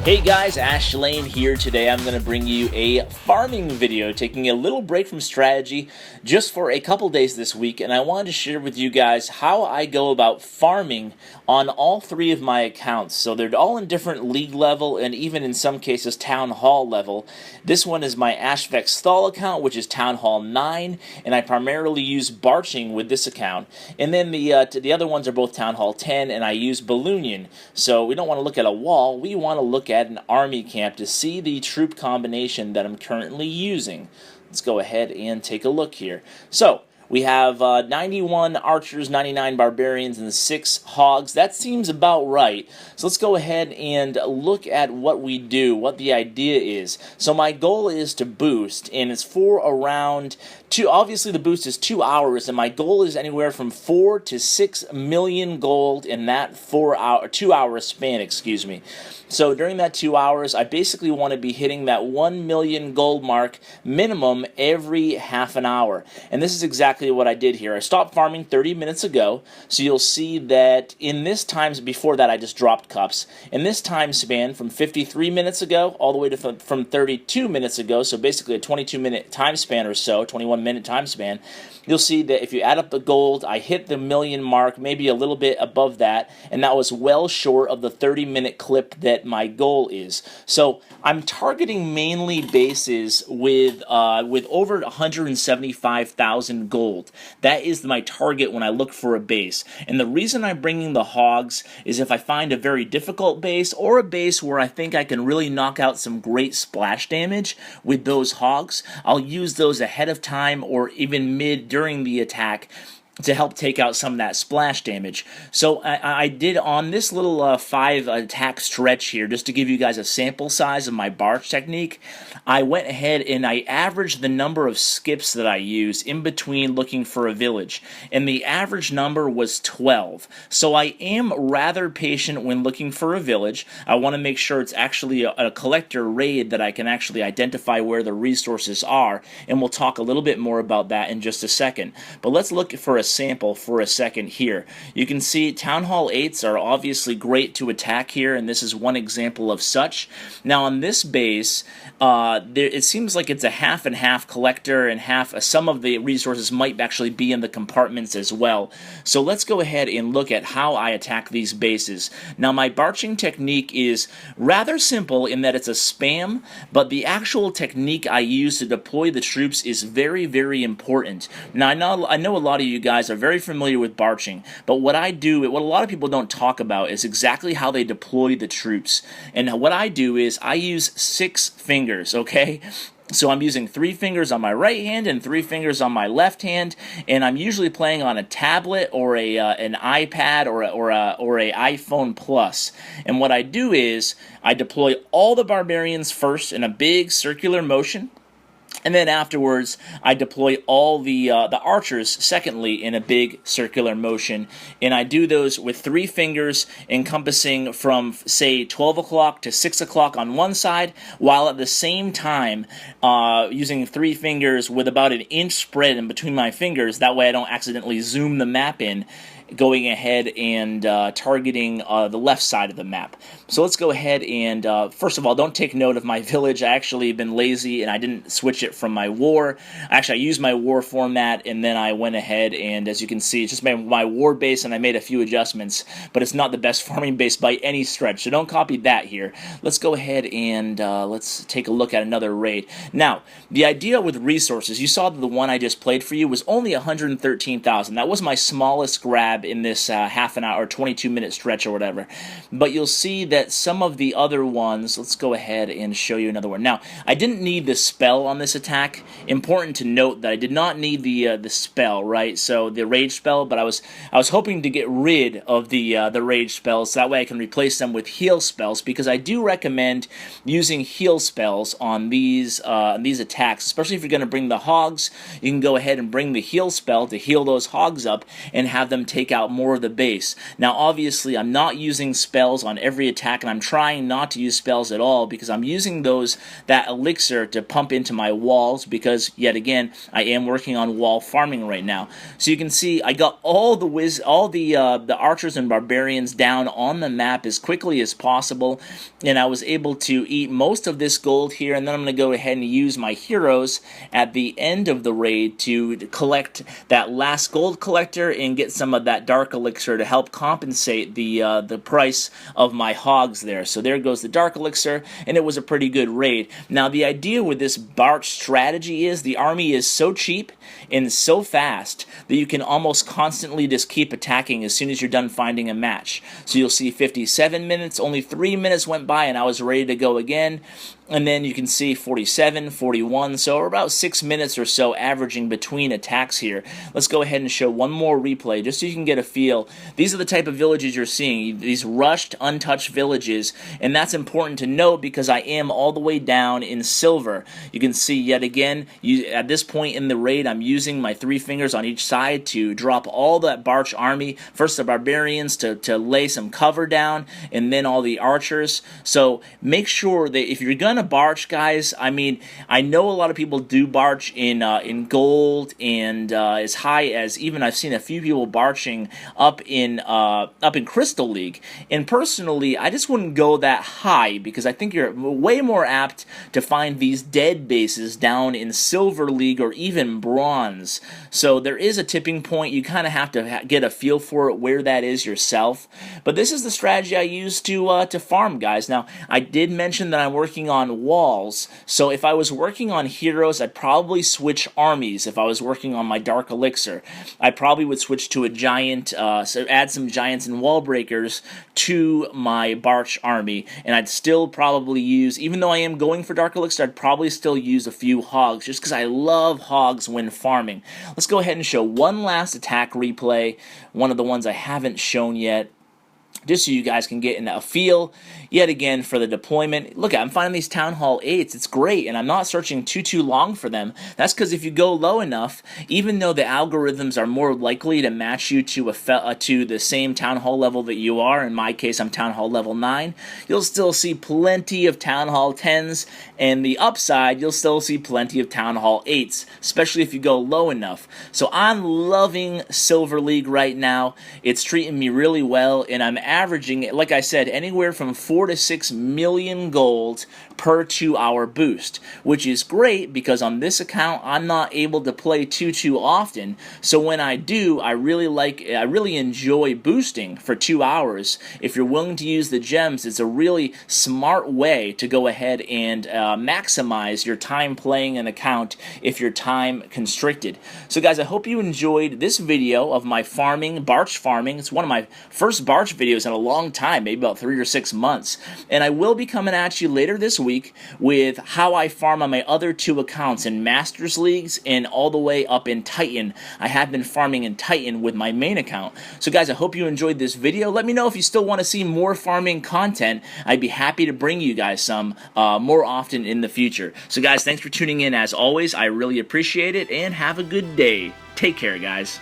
Hey guys, Ash Lane here. Today I'm going to bring you a farming video, taking a little break from strategy just for a couple days this week, and I wanted to share with you guys how I go about farming on all three of my accounts. So they're all in different league level and even in some cases town hall level. This one is my Ashvex Stall account, which is town hall 9, and I primarily use barching with this account. And then the other ones are both town hall 10, and I use Balloonion. So we don't want to look at a wall, we want to look at an army camp to see the troop combination that I'm currently using. Let's go ahead and take a look here. So we have 91 archers, 99 barbarians, and 6 hogs. That seems about right. So let's go ahead and look at what we do, what the idea is. So my goal is to boost, and it's for around obviously the boost is 2 hours, and my goal is anywhere from 4 to 6 million gold in that 2 hour span, excuse me. So during that 2 hours, I basically want to be hitting that 1 million gold mark minimum every half an hour. And this is exactly what I did here. I stopped farming 30 minutes ago, so you'll see that in this time, before that I just dropped cups. In this time span from 53 minutes ago all the way to from 32 minutes ago, so basically a 22-minute time span or so, 21-minute time span, you'll see that if you add up the gold, I hit the million mark, maybe a little bit above that, and that was well short of the 30-minute clip that my goal is. So I'm targeting mainly bases with over 175,000 gold. That is my target when I look for a base. And the reason I'm bringing the hogs is if I find a very difficult base or a base where I think I can really knock out some great splash damage with those hogs, I'll use those ahead of time or even mid during the attack to help take out some of that splash damage. So I did on this little 5 attack stretch here, just to give you guys a sample size of my barch technique, I went ahead and I averaged the number of skips that I use in between looking for a village, and the average number was 12. So I am rather patient when looking for a village. I want to make sure it's actually a collector raid that I can actually identify where the resources are, and we'll talk a little bit more about that in just a second. But let's look for a sample for a second here. You can see Town Hall 8s are obviously great to attack here, and this is one example of such. Now on this base, it seems like it's a half and half collector, and some of the resources might actually be in the compartments as well. So let's go ahead and look at how I attack these bases. Now my barching technique is rather simple in that it's a spam, but the actual technique I use to deploy the troops is very, very important. Now I know a lot of you guys are very familiar with barching, but what I do, what a lot of people don't talk about, is exactly how they deploy the troops. And what I do is I use 6 fingers, okay? So I'm using 3 fingers on my right hand and 3 fingers on my left hand, and I'm usually playing on a tablet or an iPad or a iPhone Plus. And what I do is I deploy all the barbarians first in a big circular motion, and then afterwards, I deploy all the archers, secondly, in a big circular motion. And I do those with 3 fingers, encompassing from, say, 12 o'clock to 6 o'clock on one side, while at the same time using 3 fingers with about an inch spread in between my fingers. That way I don't accidentally zoom the map in, going ahead and targeting the left side of the map. So let's go ahead and, first of all, don't take note of my village. I actually have been lazy and I didn't switch it from my war. Actually, I used my war format, and then I went ahead and, as you can see, it's just my war base, and I made a few adjustments, but it's not the best farming base by any stretch, so don't copy that here. Let's go ahead and let's take a look at another raid. Now, the idea with resources, you saw that the one I just played for you was only 113,000. That was my smallest grab in this half an hour or 22-minute stretch or whatever. But you'll see that some of the other ones, let's go ahead and show you another one. Now, I didn't need the spell on this attack. Important to note that I did not need the spell, right? So the rage spell, but I was hoping to get rid of the rage spells, so that way I can replace them with heal spells, because I do recommend using heal spells on these attacks, especially if you're going to bring the hogs. You can go ahead and bring the heal spell to heal those hogs up and have them take take out more of the base. Now obviously I'm not using spells on every attack, and I'm trying not to use spells at all because I'm using that elixir to pump into my walls, because yet again I am working on wall farming right now. So you can see I got all the archers and barbarians down on the map as quickly as possible, and I was able to eat most of this gold here, and then I'm going to go ahead and use my heroes at the end of the raid to collect that last gold collector and get some of that dark elixir to help compensate the price of my hogs there. So there goes the dark elixir, and it was a pretty good raid. Now the idea with this BARCH strategy is the army is so cheap and so fast that you can almost constantly just keep attacking as soon as you're done finding a match. So you'll see 57 minutes, only 3 minutes went by and I was ready to go again. And then you can see 47, 41, so we're about 6 minutes or so averaging between attacks here. Let's go ahead and show one more replay just so you can get a feel. These are the type of villages you're seeing, these rushed, untouched villages, and that's important to note because I am all the way down in silver. You can see yet again, at this point in the raid, I'm using my 3 fingers on each side to drop all that BARCH army, first the barbarians to lay some cover down, and then all the archers. So make sure that if you're going to BARCH, guys, I mean, I know a lot of people do BARCH in gold and as high as, even I've seen a few people BARCHing up in Crystal League. And personally, I just wouldn't go that high because I think you're way more apt to find these dead bases down in Silver League or even Bronze. So there is a tipping point. You kind of have to get a feel for it where that is yourself. But this is the strategy I use to farm, guys. Now, I did mention that I'm working on walls, so if I was working on heroes, I'd probably switch armies. If I was working on my dark elixir, I probably would switch to a giant, so add some giants and wall breakers to my BARCH army, and I'd still probably use, even though I am going for dark elixir, I'd probably still use a few hogs, just because I love hogs when farming. Let's go ahead and show one last attack replay, one of the ones I haven't shown yet, just so you guys can get a feel, yet again, for the deployment. Look, I'm finding these Town Hall 8s. It's great, and I'm not searching too long for them. That's because if you go low enough, even though the algorithms are more likely to match you to the same Town Hall level that you are, in my case, I'm Town Hall level 9, you'll still see plenty of Town Hall 10s, and the upside, you'll still see plenty of Town Hall 8s, especially if you go low enough. So I'm loving Silver League right now. It's treating me really well, and I'm averaging, like I said, anywhere from 4 to 6 million gold per 2-hour boost, which is great because on this account I'm not able to play too often. So when I do, I really enjoy boosting for 2 hours. If you're willing to use the gems, it's a really smart way to go ahead and maximize your time playing an account if you're time constricted. So guys, I hope you enjoyed this video of my BARCH farming. It's one of my first BARCH videos in a long time, maybe about 3 or 6 months. And I will be coming at you later this week with how I farm on my other 2 accounts in Masters Leagues and all the way up in Titan. I have been farming in Titan with my main account. So guys, I hope you enjoyed this video. Let me know if you still want to see more farming content. I'd be happy to bring you guys some more often in the future. So guys, thanks for tuning in as always. I really appreciate it, and have a good day. Take care, guys.